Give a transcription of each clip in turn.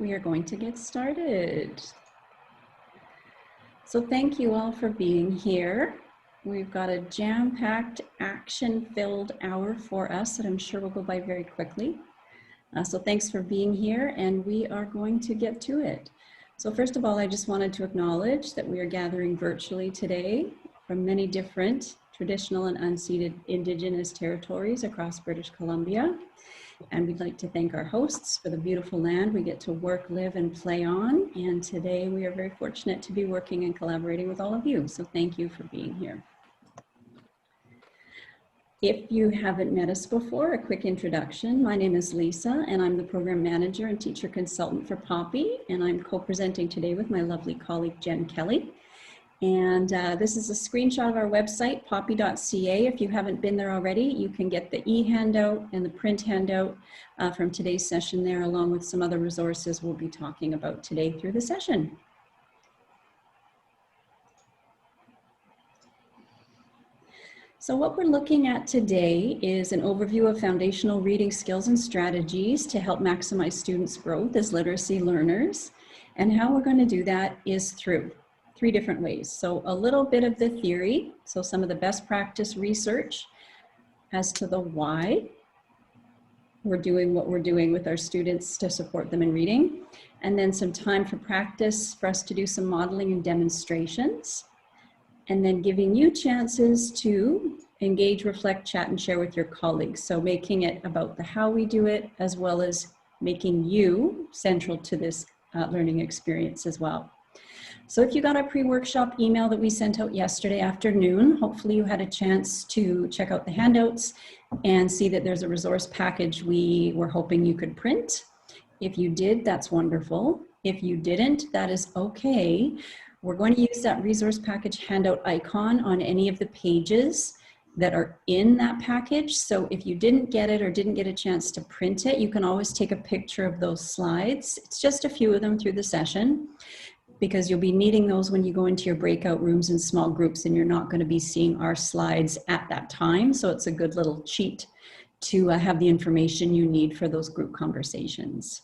We are going to get started. So thank you all for being here. We've got a jam-packed, action-filled hour for us that I'm sure will go by very quickly. So thanks for being here, and we are going to get to it. So first of all, I just wanted to acknowledge that we are gathering virtually today from many different traditional and unceded Indigenous territories across British Columbia. And we'd like to thank our hosts for the beautiful land we get to work, live, and play on. And today we are very fortunate to be working and collaborating with all of you. So thank you for being here. If you haven't met us before, a quick introduction. My name is Lisa, and I'm the program manager and teacher consultant for POPEY. And I'm co-presenting today with my lovely colleague, Jen Kelly. And this is a screenshot of our website, poppy.ca. If you haven't been there already, you can get the e-handout and the print handout from today's session there, along with some other resources we'll be talking about today through the session. So what we're looking at today is an overview of foundational reading skills and strategies to help maximize students' growth as literacy learners. And how we're going to do that is through 3 different ways. So a little bit of the theory, so some of the best practice research as to the why we're doing what we're doing with our students to support them in reading, and then some time for practice for us to do some modeling and demonstrations, and then giving you chances to engage, reflect, chat, and share with your colleagues. So making it about the how we do it, as well as making you central to this learning experience as well. So if you got our pre-workshop email that we sent out yesterday afternoon, hopefully you had a chance to check out the handouts and see that there's a resource package we were hoping you could print. If you did, that's wonderful. If you didn't, that is okay. We're going to use that resource package handout icon on any of the pages that are in that package. So if you didn't get it or didn't get a chance to print it, you can always take a picture of those slides. It's just a few of them through the session, because you'll be needing those when you go into your breakout rooms in small groups, and you're not going to be seeing our slides at that time. So it's a good little cheat to have the information you need for those group conversations.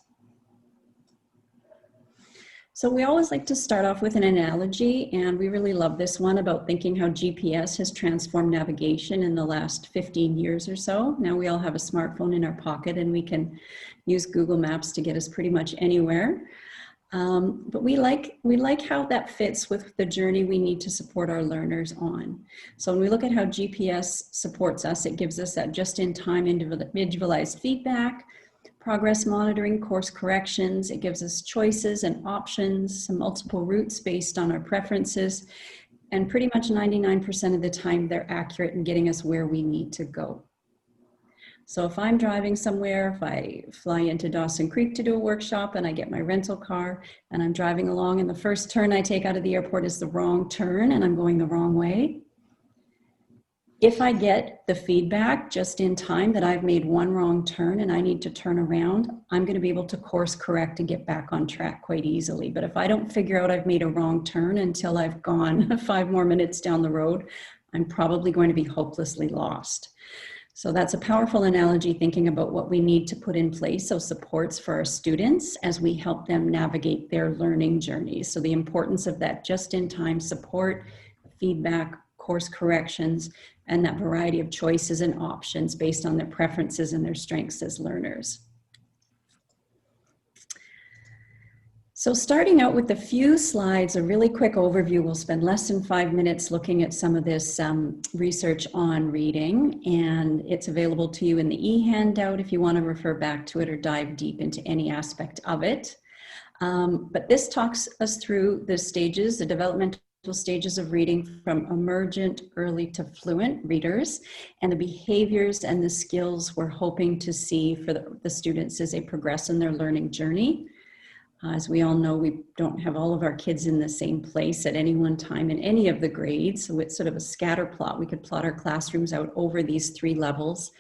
So we always like to start off with an analogy, and we really love this one about thinking how GPS has transformed navigation in the last 15 years or so. Now we all have a smartphone in our pocket, and we can use Google Maps to get us pretty much anywhere. But we like how that fits with the journey we need to support our learners on. So when we look at how GPS supports us, it gives us that just-in-time individualized feedback, progress monitoring, course corrections. It gives us choices and options, some multiple routes based on our preferences, and pretty much 99% of the time they're accurate in getting us where we need to go. So if I'm driving somewhere, if I fly into Dawson Creek to do a workshop and I get my rental car and I'm driving along and the first turn I take out of the airport is the wrong turn and I'm going the wrong way, if I get the feedback just in time that I've made one wrong turn and I need to turn around, I'm going to be able to course correct and get back on track quite easily. But if I don't figure out I've made a wrong turn until I've gone 5 more minutes down the road, I'm probably going to be hopelessly lost. So that's a powerful analogy, thinking about what we need to put in place, so supports for our students as we help them navigate their learning journeys. So the importance of that just-in-time support, feedback, course corrections, and that variety of choices and options based on their preferences and their strengths as learners. So starting out with a few slides, a really quick overview. We'll spend less than 5 minutes looking at some of this research on reading, and it's available to you in the e-handout if you want to refer back to it or dive deep into any aspect of it. But this talks us through the stages, the developmental stages of reading from emergent, early to fluent readers, and the behaviors and the skills we're hoping to see for the students as they progress in their learning journey. As we all know, we don't have all of our kids in the same place at any one time in any of the grades, so it's sort of a scatter plot. We could plot our classrooms out over these 3 levels,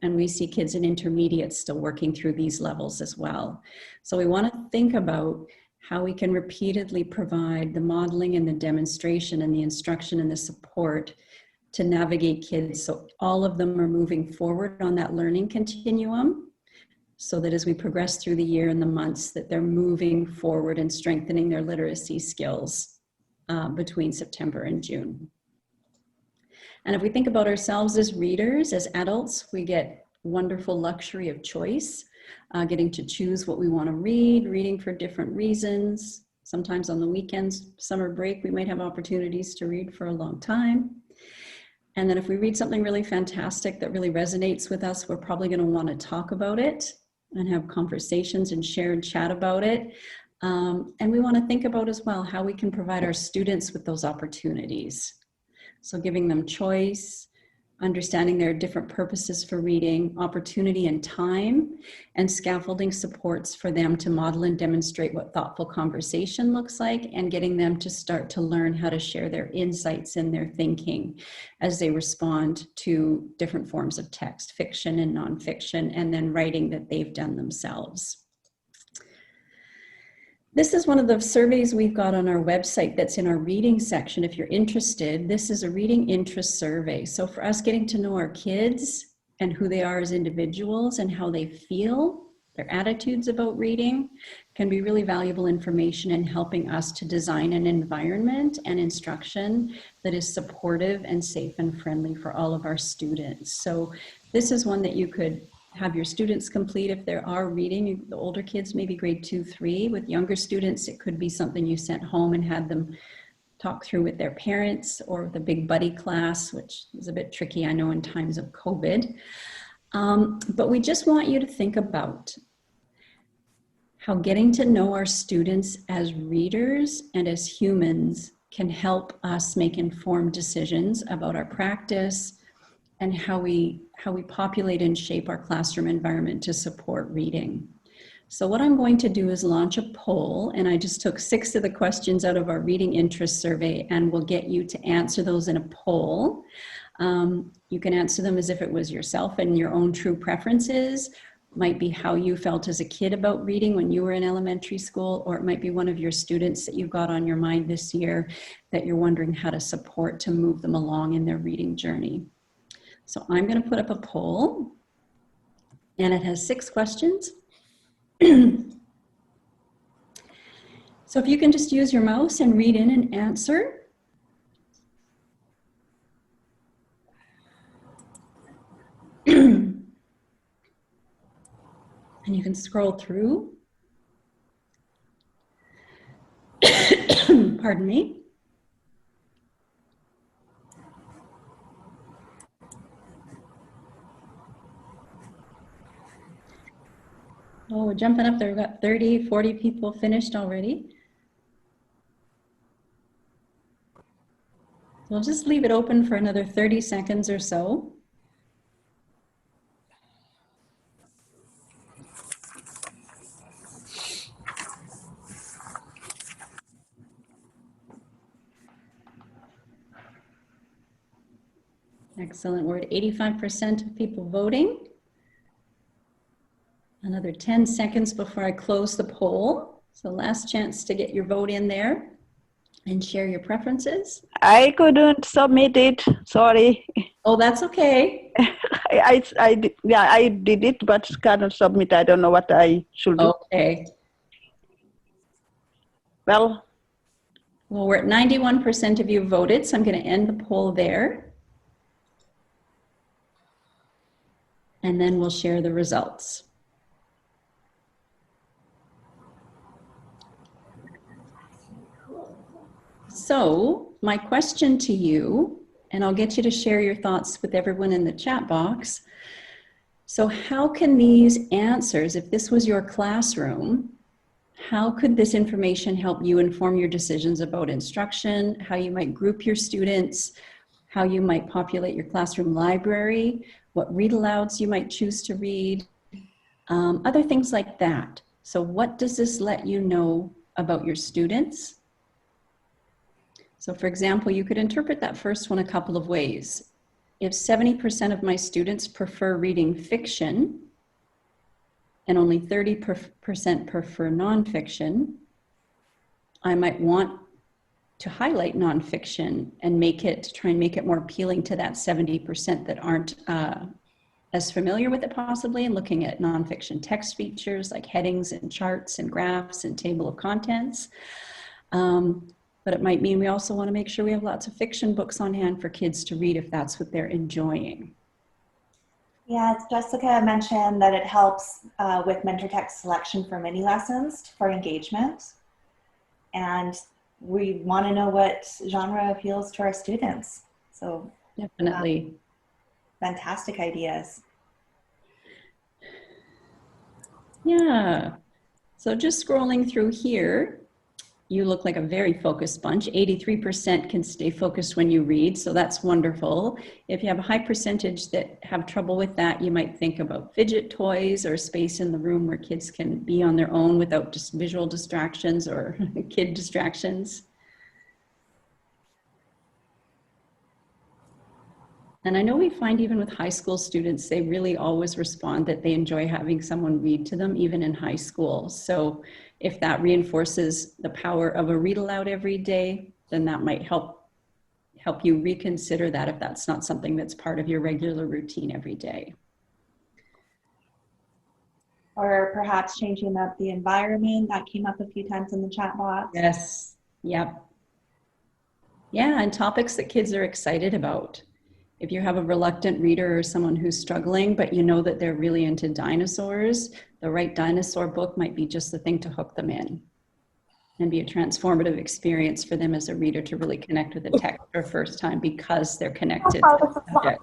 and we see kids in intermediate still working through these levels as well. So we want to think about how we can repeatedly provide the modeling and the demonstration and the instruction and the support to navigate kids so all of them are moving forward on that learning continuum, so that as we progress through the year and the months, that they're moving forward and strengthening their literacy skills between September and June. And if we think about ourselves as readers, as adults, we get wonderful luxury of choice, getting to choose what we want to read, reading for different reasons. Sometimes on the weekends, summer break, we might have opportunities to read for a long time. And then if we read something really fantastic that really resonates with us, we're probably going to want to talk about it and have conversations and share and chat about it. And we want to think about as well how we can provide our students with those opportunities. So giving them choice, understanding there are different purposes for reading, opportunity and time, and scaffolding supports for them to model and demonstrate what thoughtful conversation looks like, and getting them to start to learn how to share their insights and their thinking as they respond to different forms of text, fiction and nonfiction, and then writing that they've done themselves. This is one of the surveys we've got on our website that's in our reading section. If you're interested, this is a reading interest survey. So for us getting to know our kids and who they are as individuals and how they feel, their attitudes about reading can be really valuable information in helping us to design an environment and instruction that is supportive and safe and friendly for all of our students. So this is one that you could have your students complete if they are reading. The older kids, maybe grade 2, 3. With younger students, it could be something you sent home and had them talk through with their parents, or the big buddy class, which is a bit tricky, I know, in times of COVID. But we just want you to think about how getting to know our students as readers and as humans can help us make informed decisions about our practice and how we populate and shape our classroom environment to support reading. So what I'm going to do is launch a poll, and I just took 6 of the questions out of our reading interest survey, and we'll get you to answer those in a poll. You can answer them as if it was yourself and your own true preferences. Might be how you felt as a kid about reading when you were in elementary school, or it might be one of your students that you've got on your mind this year that you're wondering how to support to move them along in their reading journey. So I'm going to put up a poll, and it has 6 questions. So if you can just use your mouse and read in and answer. And you can scroll through. Pardon me. Oh, we're jumping up there. We've got 30, 40 people finished already. So I'll just leave it open for another 30 seconds or so. Excellent. We're at 85% of people voting. Another 10 seconds before I close the poll. So last chance to get your vote in there and share your preferences. I couldn't submit it, sorry. Oh, that's okay. I did it, but cannot submit. I don't know what I should do. Okay. Well, we're at 91% of you voted, so I'm going to end the poll there. And then we'll share the results. So my question to you, and I'll get you to share your thoughts with everyone in the chat box. So how can these answers, if this was your classroom, how could this information help you inform your decisions about instruction, how you might group your students, how you might populate your classroom library, what read alouds you might choose to read, other things like that. So what does this let you know about your students? So for example, you could interpret that first one a couple of ways. If 70% of my students prefer reading fiction and only 30% prefer nonfiction, I might want to highlight nonfiction and try and make it more appealing to that 70% that aren't as familiar with it possibly, and looking at nonfiction text features like headings and charts and graphs and table of contents. But it might mean we also want to make sure we have lots of fiction books on hand for kids to read if that's what they're enjoying. Yeah, Jessica mentioned that it helps with mentor text selection for mini lessons for engagement. And we want to know what genre appeals to our students. So definitely. Fantastic ideas. Yeah. So just scrolling through here, you look like a very focused bunch. 83% can stay focused when you read, so that's wonderful. If you have a high percentage that have trouble with that, you might think about fidget toys or space in the room where kids can be on their own without just visual distractions or kid distractions. And I know we find even with high school students, they really always respond that they enjoy having someone read to them, even in high school. So if that reinforces the power of a read aloud every day, then that might help you reconsider that if that's not something that's part of your regular routine every day. Or perhaps changing up the environment. That came up a few times in the chat box. Yes, yep. Yeah, and topics that kids are excited about. If you have a reluctant reader or someone who's struggling, but you know that they're really into dinosaurs, the right dinosaur book might be just the thing to hook them in and be a transformative experience for them as a reader to really connect with the text for the first time because they're connected to the subject.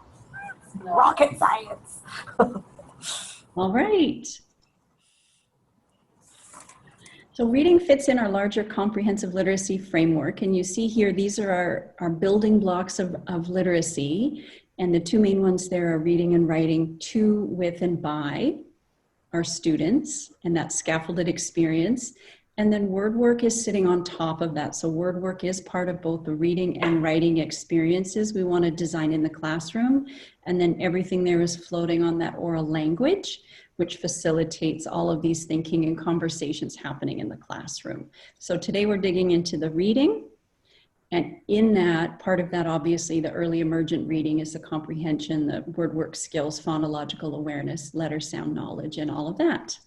Rocket science. All right. So reading fits in our larger comprehensive literacy framework. And you see here, these are our building blocks of literacy. And the two main ones there are reading and writing to, with, and by our students, and that scaffolded experience. And then word work is sitting on top of that. So word work is part of both the reading and writing experiences we want to design in the classroom. And then everything there is floating on that oral language, which facilitates all of these thinking and conversations happening in the classroom. So today we're digging into the reading. And in that, part of that, obviously, the early emergent reading is the comprehension, the word work skills, phonological awareness, letter sound knowledge, and all of that.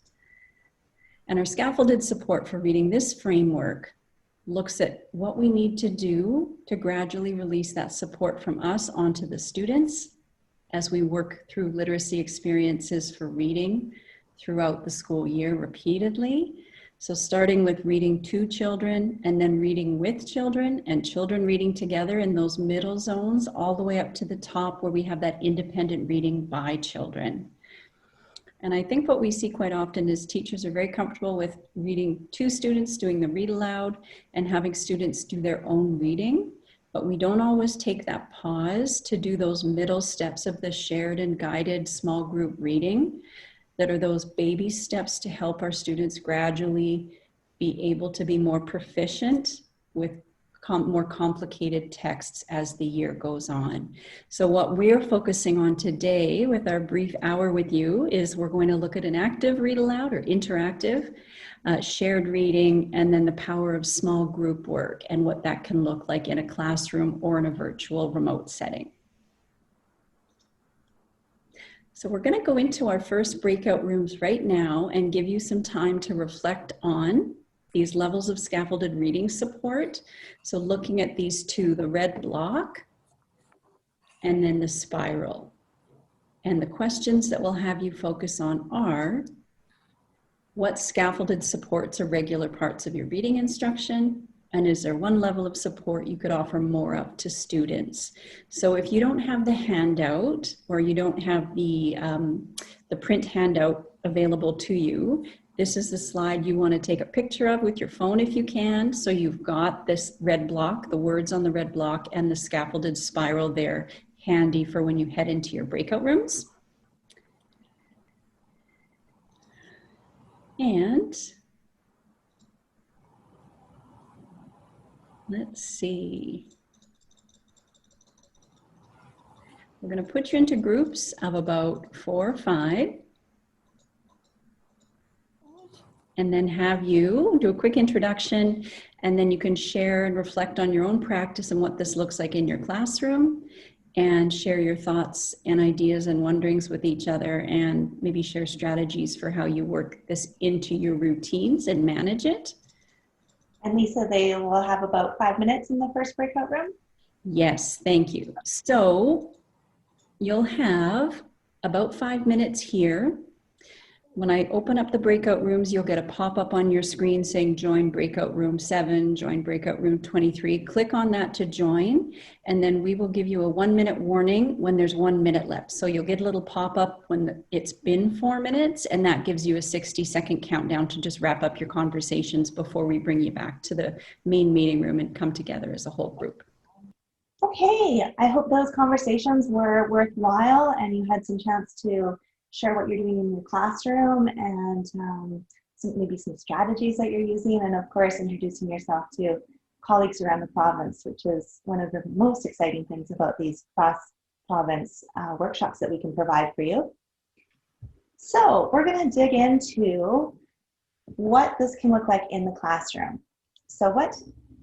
And our scaffolded support for reading this framework looks at what we need to do to gradually release that support from us onto the students as we work through literacy experiences for reading throughout the school year repeatedly. So starting with reading to children and then reading with children and children reading together in those middle zones all the way up to the top where we have that independent reading by children. And I think what we see quite often is teachers are very comfortable with reading to students, doing the read aloud and having students do their own reading. But we don't always take that pause to do those middle steps of the shared and guided small group reading that are those baby steps to help our students gradually be able to be more proficient with more complicated texts as the year goes on. So what we're focusing on today with our brief hour with you is we're going to look at an active read aloud or interactive, shared reading, and then the power of small group work and what that can look like in a classroom or in a virtual remote setting. So we're going to go into our first breakout rooms right now and give you some time to reflect on these levels of scaffolded reading support. So looking at these two, the red block and then the spiral. And the questions that we'll have you focus on are, what scaffolded supports are regular parts of your reading instruction? And is there one level of support you could offer more of to students? So if you don't have the handout or you don't have the print handout available to you, this is the slide you want to take a picture of with your phone if you can. So you've got this red block, the words on the red block, and the scaffolded spiral there handy for when you head into your breakout rooms. And let's see. We're going to put you into groups of about 4 or 5. And then have you do a quick introduction, and then you can share and reflect on your own practice and what this looks like in your classroom. and share your thoughts and ideas and wonderings with each other, and maybe share strategies for how you work this into your routines and manage it. And Lisa, they will have about 5 minutes in the first breakout room. Yes, thank you. So you'll have about 5 minutes here. When I open up the breakout rooms, you'll get a pop-up on your screen saying join breakout room 7, join breakout room 23. Click on that to join, and then we will give you a 1-minute warning when there's 1 minute left. So you'll get a little pop-up when it's been 4 minutes, and that gives you a 60-second countdown to just wrap up your conversations before we bring you back to the main meeting room and come together as a whole group. Okay, I hope those conversations were worthwhile and you had some chance to share what you're doing in your classroom and maybe some strategies that you're using, and of course introducing yourself to colleagues around the province, which is one of the most exciting things about these cross-province workshops that we can provide for you. So we're going to dig into what this can look like in the classroom. So what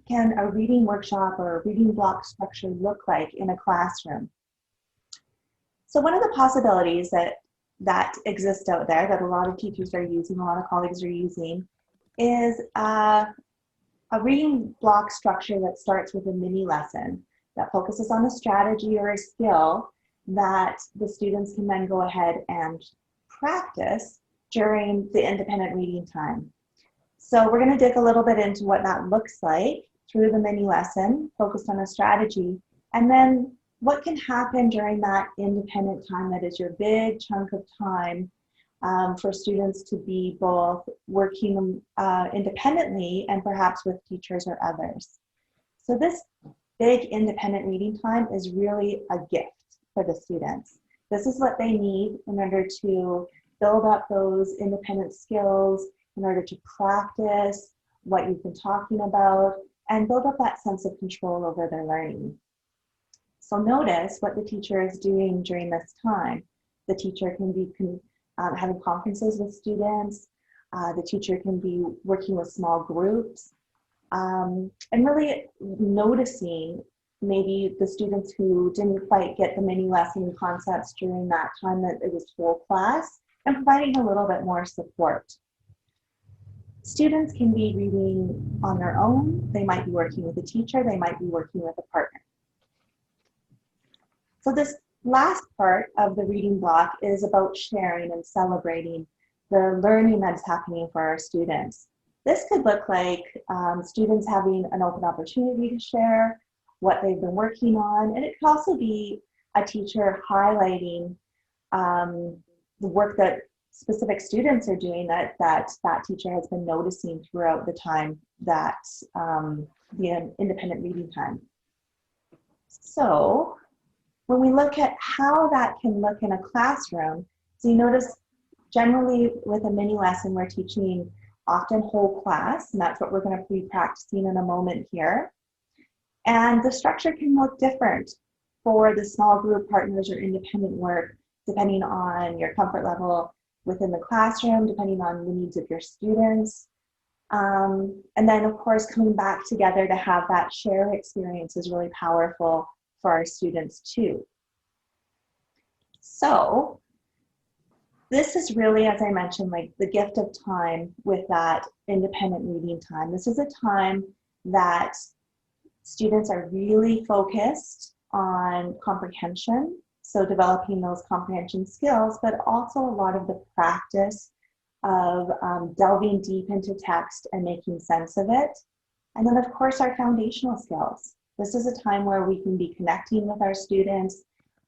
can a reading workshop or a reading block structure look like in a classroom? So one of the possibilities that exists out there that a lot of teachers are using, a lot of colleagues are using, is a reading block structure that starts with a mini lesson that focuses on a strategy or a skill that the students can then go ahead and practice during the independent reading time. So we're going to dig a little bit into what that looks like through the mini lesson, focused on a strategy, and then what can happen during that independent time that is your big chunk of time for students to be both working independently and perhaps with teachers or others. So this big independent reading time is really a gift for the students. This is what they need in order to build up those independent skills, in order to practice what you've been talking about, and build up that sense of control over their learning. So notice what the teacher is doing during this time. The teacher can be having conferences with students. The teacher can be working with small groups, and really noticing maybe the students who didn't quite get the mini lesson concepts during that time that it was full class, and providing a little bit more support. Students can be reading on their own. They might be working with a teacher. They might be working with a partner. So this last part of the reading block is about sharing and celebrating the learning that's happening for our students. This could look like students having an open opportunity to share what they've been working on, and it could also be a teacher highlighting the work that specific students are doing that teacher has been noticing throughout the time that the independent reading time. So when we look at how that can look in a classroom, so you notice generally with a mini lesson, we're teaching often whole class, and that's what we're going to be practicing in a moment here. And the structure can look different for the small group partners or independent work, depending on your comfort level within the classroom, depending on the needs of your students. And then of course, coming back together to have that shared experience is really powerful for our students too. So this is really, as I mentioned, like the gift of time with that independent reading time. This is a time that students are really focused on comprehension, so developing those comprehension skills, but also a lot of the practice of delving deep into text and making sense of it. And then of course our foundational skills. This is a time where we can be connecting with our students,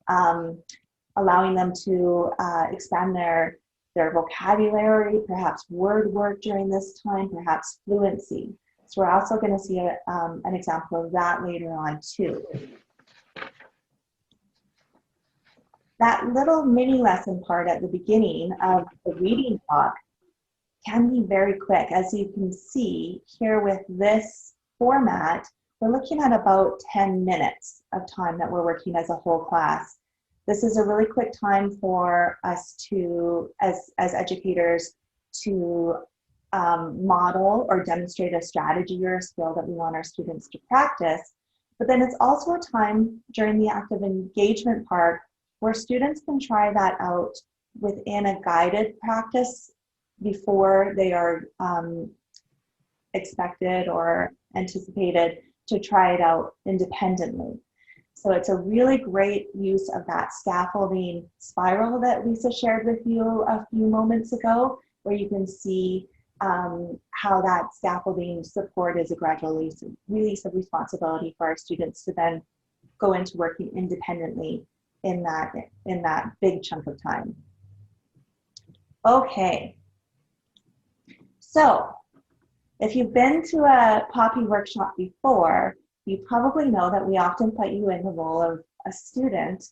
allowing them to expand their vocabulary, perhaps word work during this time, perhaps fluency. So we're also going to see an example of that later on too. That little mini lesson part at the beginning of the reading block can be very quick. As you can see here with this format, we're looking at about 10 minutes of time that we're working as a whole class. This is a really quick time for us to, as educators, to model or demonstrate a strategy or a skill that we want our students to practice. But then it's also a time during the active engagement part where students can try that out within a guided practice before they are expected or anticipated to try it out independently. So it's a really great use of that scaffolding spiral that Lisa shared with you a few moments ago, where you can see how that scaffolding support is a gradual release of responsibility for our students to then go into working independently in that big chunk of time. Okay, so if you've been to a POPEY workshop before, you probably know that we often put you in the role of a student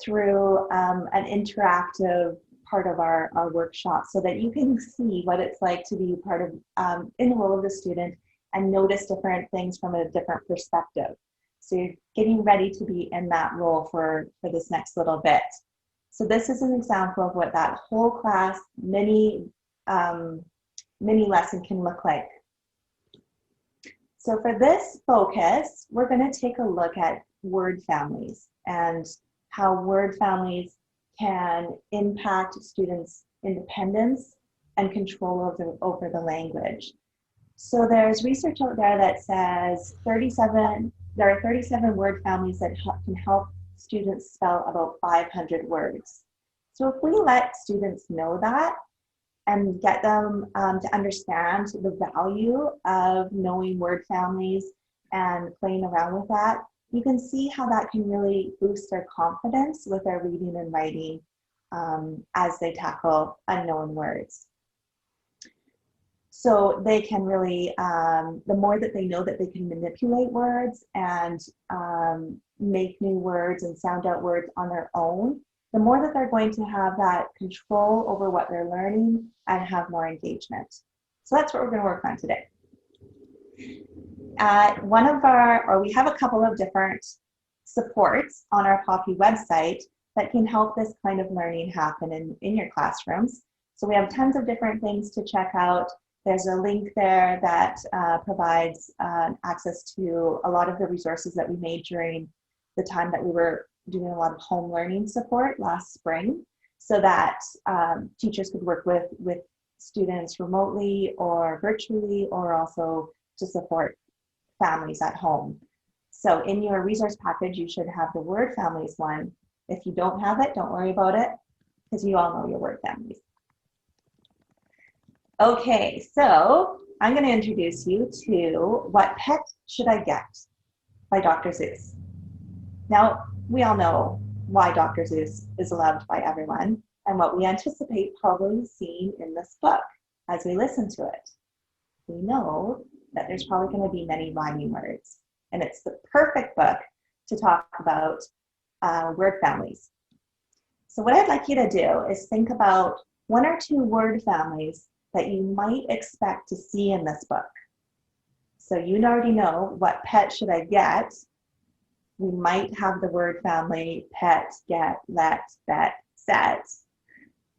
through an interactive part of our workshop so that you can see what it's like to be part of, in the role of the student and notice different things from a different perspective. So you're getting ready to be in that role for this next little bit. So this is an example of what that whole class mini lesson can look like. So for this focus, we're going to take a look at word families and how word families can impact students' independence and control over the language. So there's research out there that says there are 37 word families that can help students spell about 500 words. So if we let students know that and get them to understand the value of knowing word families and playing around with that, you can see how that can really boost their confidence with their reading and writing as they tackle unknown words. So they can really, the more that they know that they can manipulate words and make new words and sound out words on their own, the more that they're going to have that control over what they're learning and have more engagement. So that's what we're going to work on today. We have a couple of different supports on our POPEY website that can help this kind of learning happen in your classrooms. So we have tons of different things to check out. There's a link there that provides access to a lot of the resources that we made during the time that we were doing a lot of home learning support last spring, so that teachers could work with students remotely or virtually, or also to support families at home. So in your resource package, you should have the word families one. If you don't have it, don't worry about it, because you all know your word families. Okay, so I'm going to introduce you to What Pet Should I Get by Dr. Seuss. Now, we all know why Dr. Seuss is loved by everyone and what we anticipate probably seeing in this book as we listen to it. We know that there's probably going to be many rhyming words, and it's the perfect book to talk about word families. So what I'd like you to do is think about 1 or 2 word families that you might expect to see in this book. So you already know what pet should I get. We might have the word family pet, get, let, bet, set.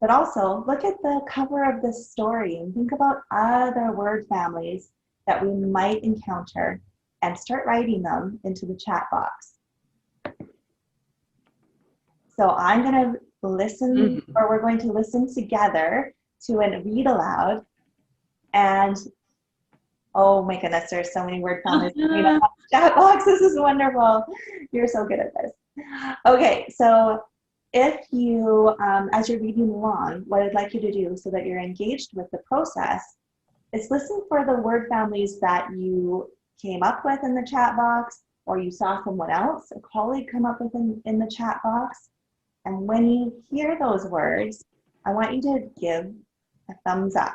But also look at the cover of this story and think about other word families that we might encounter and start writing them into the chat box. So I'm going to listen, or we're going to listen together to a read aloud. And oh my goodness, there's so many word families coming up on the chat box. This is wonderful. You're so good at this. Okay, so if you, as you're reading along, what I'd like you to do so that you're engaged with the process is listen for the word families that you came up with in the chat box, or you saw someone else, a colleague, come up with in the chat box. And when you hear those words, I want you to give a thumbs up.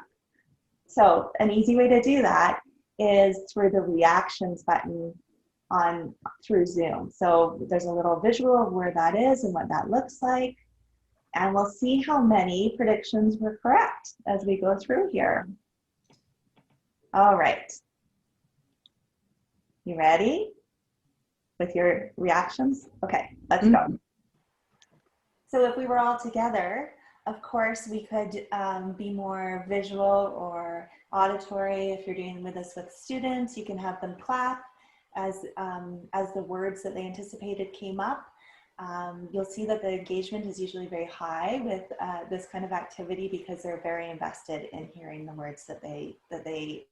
So an easy way to do that is through the reactions button through Zoom. So there's a little visual of where that is and what that looks like. And we'll see how many predictions were correct as we go through here. All right. You ready with your reactions? Okay, let's go. So if we were all together, of course, we could be more visual or auditory. If you're doing this with students, you can have them clap. as the words that they anticipated came up. You'll see that the engagement is usually very high with this kind of activity because they're very invested in hearing the words that they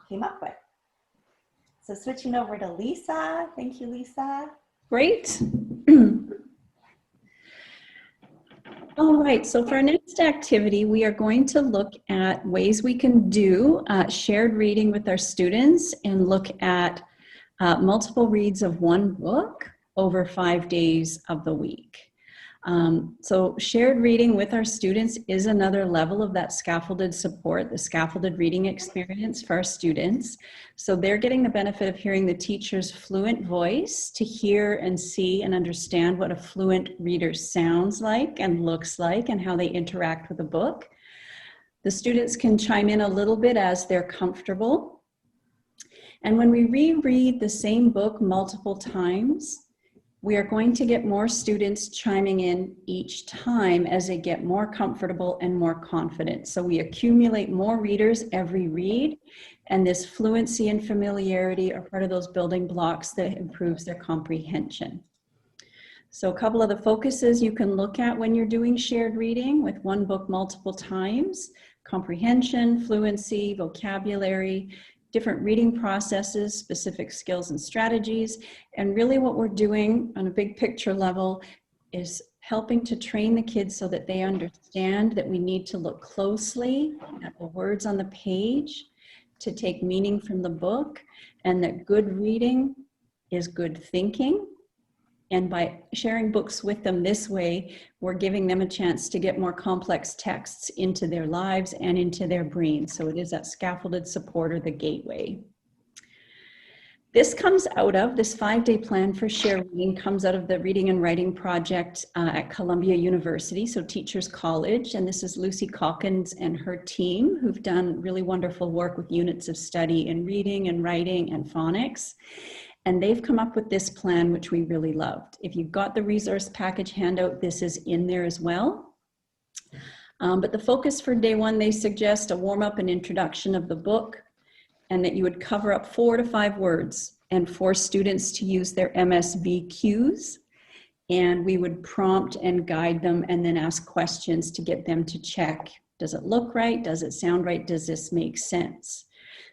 came up with. So switching over to Lisa. Thank you, Lisa. Great. All right, so for our next activity, we are going to look at ways we can do shared reading with our students and look at multiple reads of one book over 5 days of the week. So shared reading with our students is another level of that scaffolded support, the scaffolded reading experience for our students. So they're getting the benefit of hearing the teacher's fluent voice to hear and see and understand what a fluent reader sounds like and looks like and how they interact with a book. The students can chime in a little bit as they're comfortable. And when we reread the same book multiple times, we are going to get more students chiming in each time as they get more comfortable and more confident. So we accumulate more readers every read, and this fluency and familiarity are part of those building blocks that improves their comprehension. So a couple of the focuses you can look at when you're doing shared reading with one book multiple times: comprehension, fluency, vocabulary, different reading processes, specific skills and strategies. And really what we're doing on a big picture level is helping to train the kids so that they understand that we need to look closely at the words on the page to take meaning from the book, and that good reading is good thinking. And by sharing books with them this way, we're giving them a chance to get more complex texts into their lives and into their brains. So it is that scaffolded support, or the gateway. This comes out of, this 5-day plan for shared reading comes out of the Reading and Writing Project at Columbia University, so Teachers College. And this is Lucy Calkins and her team who've done really wonderful work with units of study in reading and writing and phonics. And they've come up with this plan, which we really loved. If you've got the resource package handout, this is in there as well. But the focus for day one, they suggest a warm up and introduction of the book, and that you would cover up 4 to 5 words and force students to use their MSB cues. And we would prompt and guide them and then ask questions to get them to check. Does it look right? Does it sound right? Does this make sense?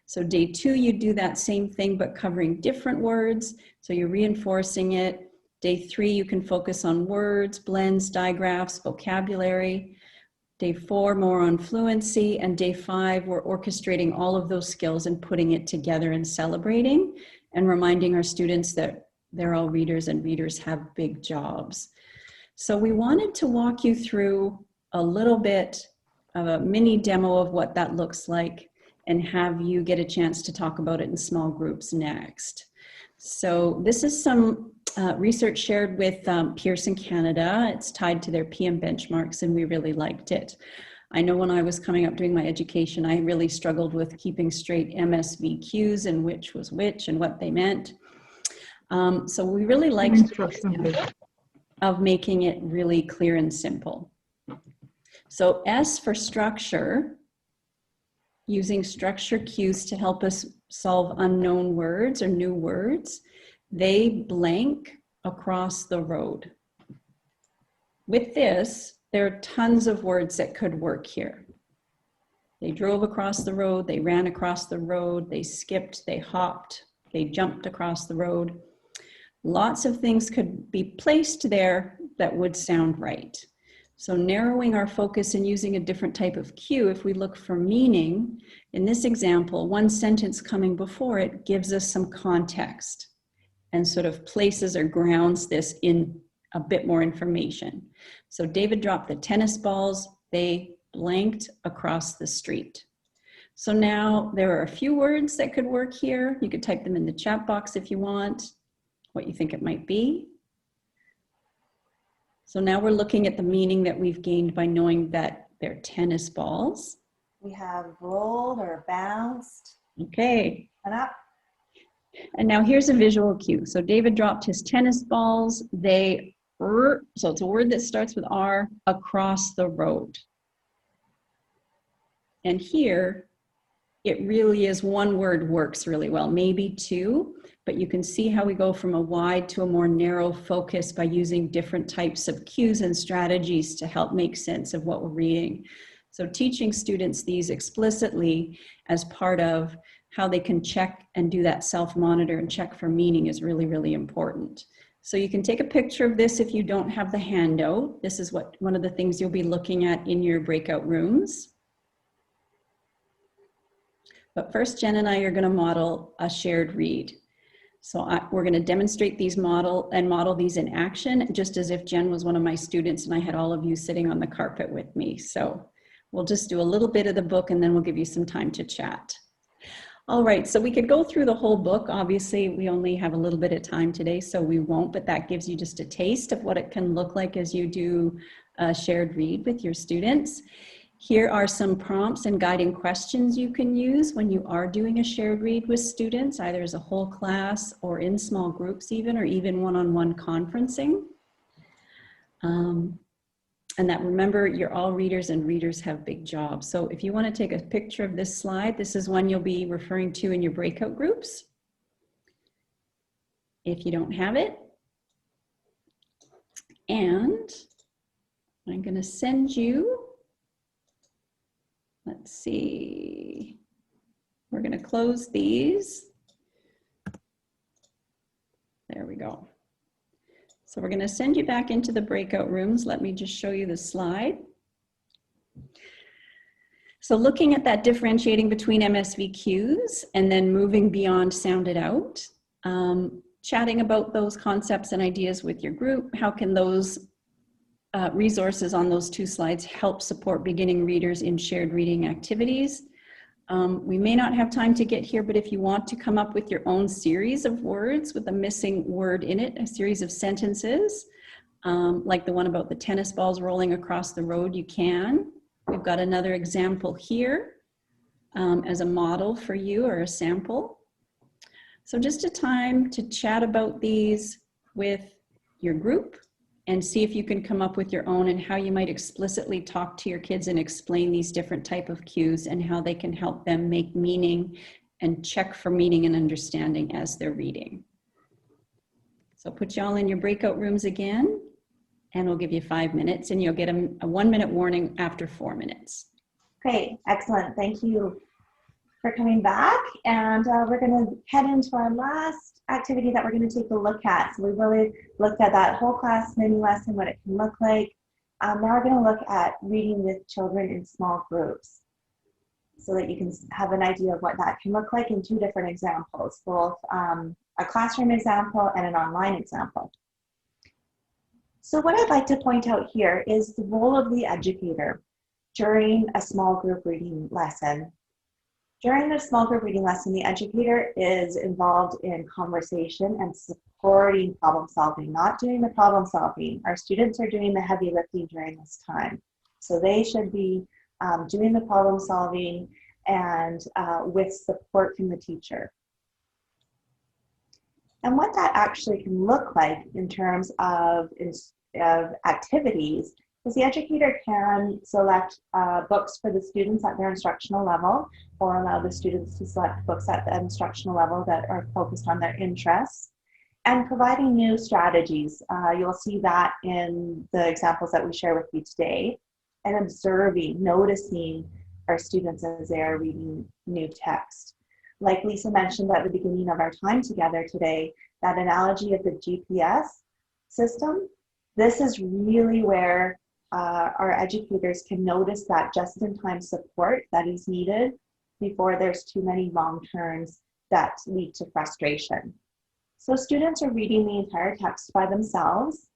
So day 2, you do that same thing, but covering different words. So you're reinforcing it. Day 3, you can focus on words, blends, digraphs, vocabulary. Day 4, more on fluency. And day 5, we're orchestrating all of those skills and putting it together and celebrating and reminding our students that they're all readers and readers have big jobs. So we wanted to walk you through a little bit of a mini demo of what that looks like, and have you get a chance to talk about it in small groups next. So this is some research shared with Pearson Canada. It's tied to their PM benchmarks, and we really liked it. I know when I was coming up doing my education, I really struggled with keeping straight MSV cues and which was which and what they meant. So we really liked the of making it really clear and simple. So S for structure, using structure cues to help us solve unknown words or new words. They blank across the road. With this, there are tons of words that could work here. They drove across the road, they ran across the road, they skipped, they hopped, they jumped across the road. Lots of things could be placed there that would sound right. So narrowing our focus and using a different type of cue, if we look for meaning, in this example, one sentence coming before it gives us some context and sort of places or grounds this in a bit more information. So David dropped the tennis balls, they blanked across the street. So now there are a few words that could work here. You could type them in the chat box if you want, what you think it might be. So now we're looking at the meaning that we've gained by knowing that they're tennis balls. We have rolled or bounced. Okay. And up. And now here's a visual cue. So David dropped his tennis balls. They, so it's a word that starts with R, across the road. And here, it really is one word works really well, maybe 2, but you can see how we go from a wide to a more narrow focus by using different types of cues and strategies to help make sense of what we're reading. So teaching students these explicitly as part of how they can check and do that self-monitor and check for meaning is really, really important. So you can take a picture of this if you don't have the handout. This is one of the things you'll be looking at in your breakout rooms. But first, Jen and I are going to model a shared read. So we're going to demonstrate these model these in action, just as if Jen was one of my students and I had all of you sitting on the carpet with me. So we'll just do a little bit of the book and then we'll give you some time to chat. All right, so we could go through the whole book. Obviously, we only have a little bit of time today, so we won't, but that gives you just a taste of what it can look like as you do a shared read with your students. Here are some prompts and guiding questions you can use when you are doing a shared read with students, either as a whole class or in small groups even, or even one-on-one conferencing. And that, remember, you're all readers and readers have big jobs. So if you want to take a picture of this slide, this is one you'll be referring to in your breakout groups. If you don't have it. And I'm going to send you, let's see, we're going to close these. There we go. So we're going to send you back into the breakout rooms. Let me just show you the slide. So looking at that differentiating between MSV cues and then moving beyond sounded out, chatting about those concepts and ideas with your group. How can those resources on those two slides help support beginning readers in shared reading activities? We may not have time to get here, but if you want to come up with your own series of words with a missing word in it, a series of sentences, like the one about the tennis balls rolling across the road, you can. We've got another example here as a model for you or a sample. So just a time to chat about these with your group and see if you can come up with your own and how you might explicitly talk to your kids and explain these different type of cues and how they can help them make meaning and check for meaning and understanding as they're reading. So put y'all in your breakout rooms again, and we'll give you 5 minutes and you'll get a 1-minute warning after 4 minutes. Great, excellent. Thank you for coming back. And we're going to head into our last activity that we're going to take a look at. So we really looked at that whole class mini lesson, what it can look like. Now we're going to look at reading with children in small groups so that you can have an idea of what that can look like in 2 different examples, both a classroom example and an online example. So what I'd like to point out here is the role of the educator during a small group reading lesson. During the small group reading lesson, the educator is involved in conversation and supporting problem solving, not doing the problem solving. Our students are doing the heavy lifting during this time. So they should be doing the problem solving and with support from the teacher. And what that actually can look like in terms of activities is the educator can select books for the students at their instructional level, or allow the students to select books at the instructional level that are focused on their interests, and providing new strategies. You'll see that in the examples that we share with you today, and observing, noticing our students as they are reading new text. Like Lisa mentioned at the beginning of our time together today, that analogy of the GPS system, this is really where our educators can notice that just-in-time support that is needed before there's too many wrong turns that lead to frustration. So students are reading the entire text by themselves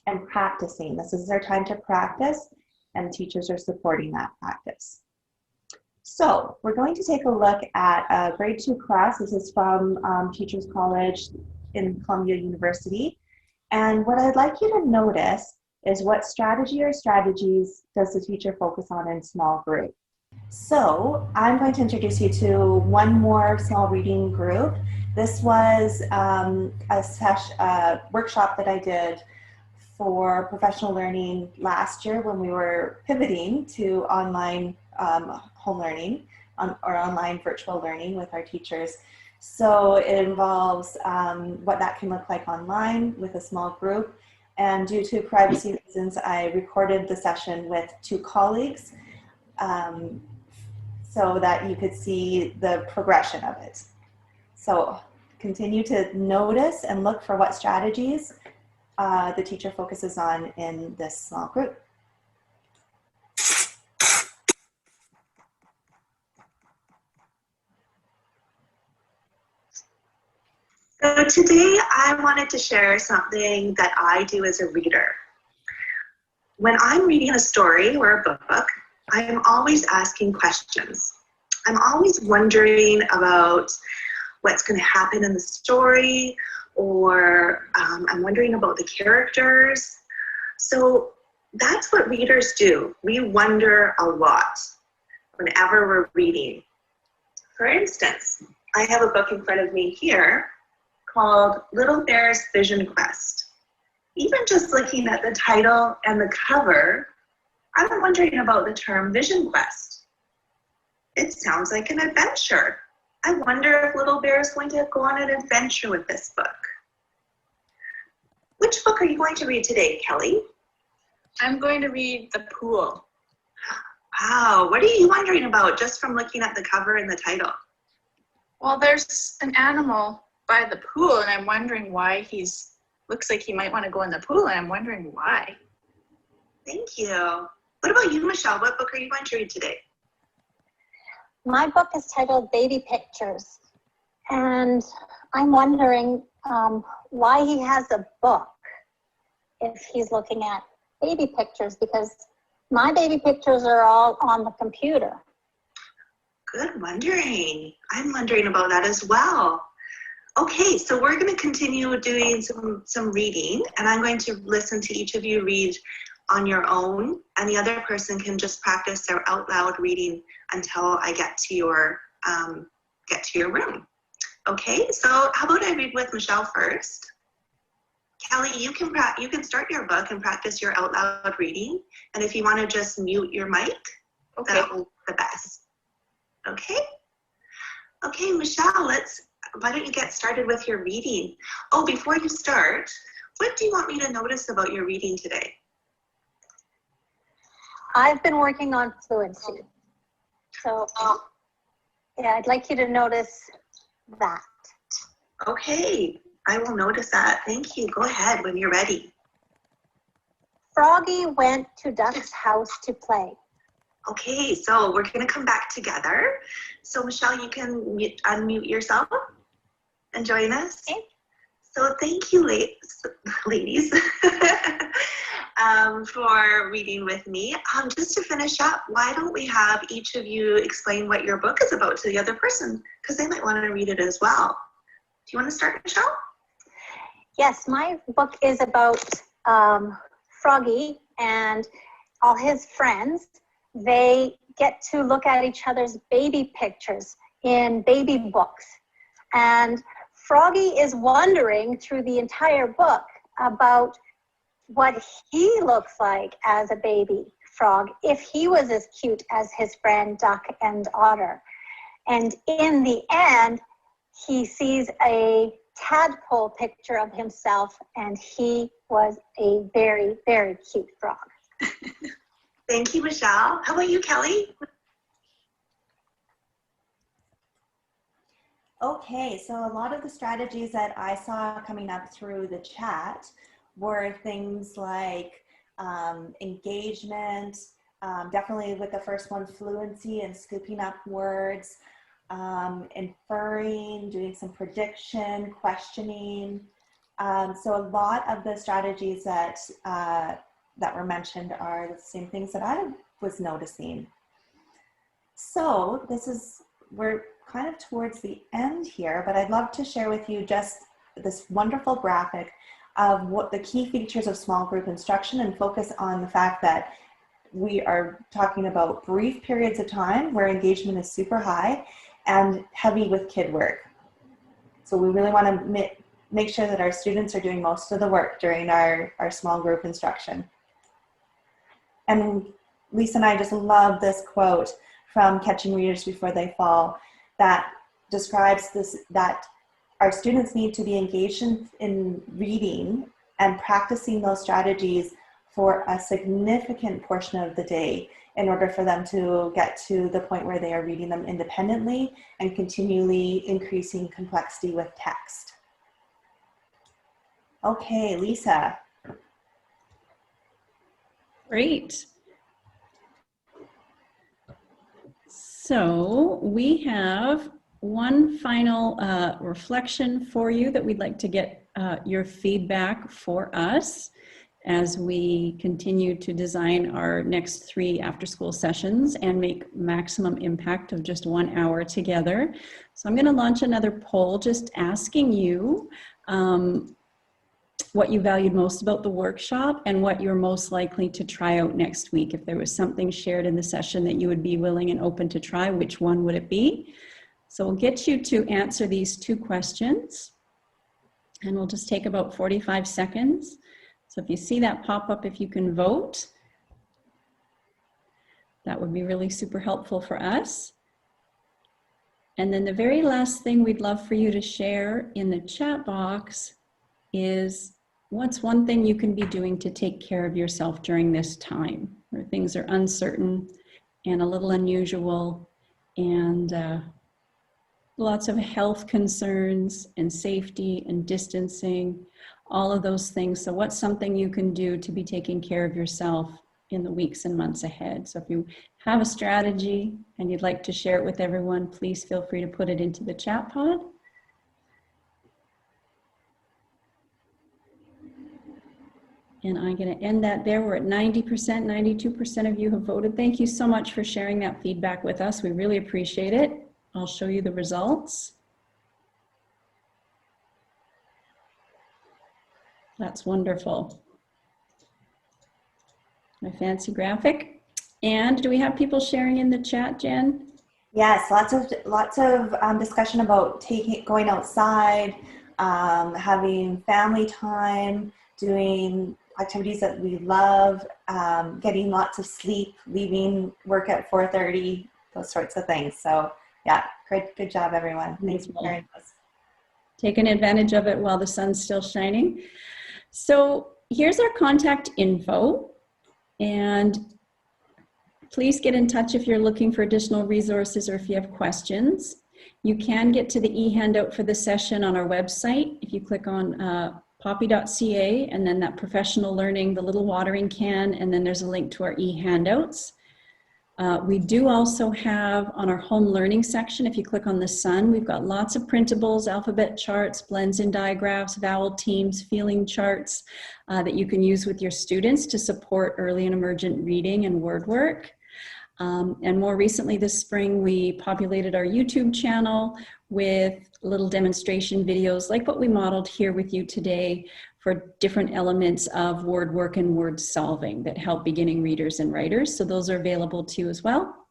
and practicing. This is their time to practice, and teachers are supporting that practice. So we're going to take a look at a grade 2 class. This is from Teachers College in Columbia University. And what I'd like you to notice is what strategy or strategies does the teacher focus on in small group. So I'm going to introduce you to one more small reading group. This was a workshop that I did for professional learning last year when we were pivoting to online home learning or online virtual learning with our teachers. So it involves what that can look like online with a small group. And due to privacy reasons, I recorded the session with 2 colleagues so that you could see the progression of it. So continue to notice and look for what strategies the teacher focuses on in this small group. So today I wanted to share something that I do as a reader. When I'm reading a story or a book, I'm always asking questions. I'm always wondering about what's going to happen in the story, or I'm wondering about the characters. So that's what readers do. We wonder a lot whenever we're reading. For instance, I have a book in front of me here called Little Bear's Vision Quest. Even just looking at the title and the cover, I'm wondering about the term Vision Quest. It sounds like an adventure. I wonder if Little Bear is going to go on an adventure with this book. Which book are you going to read today, Kelly? I'm going to read The Pool. Wow, what are you wondering about just from looking at the cover and the title? Well, there's an animal by the pool, and I'm wondering why looks like he might want to go in the pool, and I'm wondering why. Thank you. What about you, Michelle? What book are you going to read today? My book is titled Baby Pictures, and I'm wondering why he has a book if he's looking at baby pictures, because my baby pictures are all on the computer. Good wondering. I'm wondering about that as well. Okay, so we're going to continue doing some reading, and I'm going to listen to each of you read on your own, and the other person can just practice their out loud reading until I get to your room. Okay, so how about I read with Michelle first? Kelly, you can start your book and practice your out loud reading, and if you want to just mute your mic, Okay. that will be the best. Okay? Okay, Michelle, why don't you get started with your reading? Oh, before you start, what do you want me to notice about your reading today? I've been working on fluency. So yeah, I'd like you to notice that. Okay, I will notice that. Thank you. Go ahead when you're ready. Froggy went to Duck's house to play. Okay, so we're going to come back together. So Michelle, you can unmute yourself and join us. Okay. So thank you, ladies, for reading with me. Just to finish up, why don't we have each of you explain what your book is about to the other person, because they might want to read it as well. Do you want to start, Michelle? Yes, my book is about Froggy and all his friends. They get to look at each other's baby pictures in baby books. And Froggy is wondering through the entire book about what he looks like as a baby frog, if he was as cute as his friend Duck and Otter. And in the end, he sees a tadpole picture of himself, and he was a very, very cute frog. Thank you, Michelle. How about you, Kelly? Okay, so a lot of the strategies that I saw coming up through the chat were things like engagement, definitely with the first one, fluency and scooping up words, inferring, doing some prediction, questioning. So a lot of the strategies that were mentioned are the same things that I was noticing. So we're kind of towards the end here, but I'd love to share with you just this wonderful graphic of what the key features of small group instruction, and focus on the fact that we are talking about brief periods of time where engagement is super high and heavy with kid work. So we really want to make sure that our students are doing most of the work during our small group instruction. And Lisa and I just love this quote from Catching Readers Before They Fall, that describes this, that our students need to be engaged in reading and practicing those strategies for a significant portion of the day in order for them to get to the point where they are reading them independently and continually increasing complexity with text. Okay, Lisa. Great. So we have one final reflection for you that we'd like to get your feedback for us as we continue to design our next 3 after-school sessions and make maximum impact of just 1 hour together. So I'm going to launch another poll just asking you what you valued most about the workshop and what you're most likely to try out next week. If there was something shared in the session that you would be willing and open to try, which one would it be? So we'll get you to answer these 2 questions, and we'll just take about 45 seconds. So if you see that pop up, if you can vote, that would be really super helpful for us. And then the very last thing we'd love for you to share in the chat box is what's one thing you can be doing to take care of yourself during this time where things are uncertain and a little unusual and lots of health concerns and safety and distancing, all of those things. So what's something you can do to be taking care of yourself in the weeks and months ahead? So if you have a strategy and you'd like to share it with everyone, please feel free to put it into the chat pod. And I'm going to end that there. We're at 90%, 92% of you have voted. Thank you so much for sharing that feedback with us. We really appreciate it. I'll show you the results. That's wonderful. My fancy graphic. And do we have people sharing in the chat, Jen? Yes, lots of discussion about going outside, having family time, doing activities that we love, getting lots of sleep, leaving work at 4:30, those sorts of things. So yeah, good job, everyone. Thanks for sharing this. Taking advantage of it while the sun's still shining. So here's our contact info, and please get in touch if you're looking for additional resources or if you have questions. You can get to the e-handout for the session on our website. If you click on poppy.ca and then that professional learning, the little watering can, and then there's a link to our e-handouts. We do also have on our home learning section, if you click on the sun, we've got lots of printables, alphabet charts, blends and diagraphs, vowel teams, feeling charts that you can use with your students to support early and emergent reading and word work. And more recently this spring, we populated our YouTube channel with little demonstration videos like what we modeled here with you today for different elements of word work and word solving that help beginning readers and writers. So those are available too as well.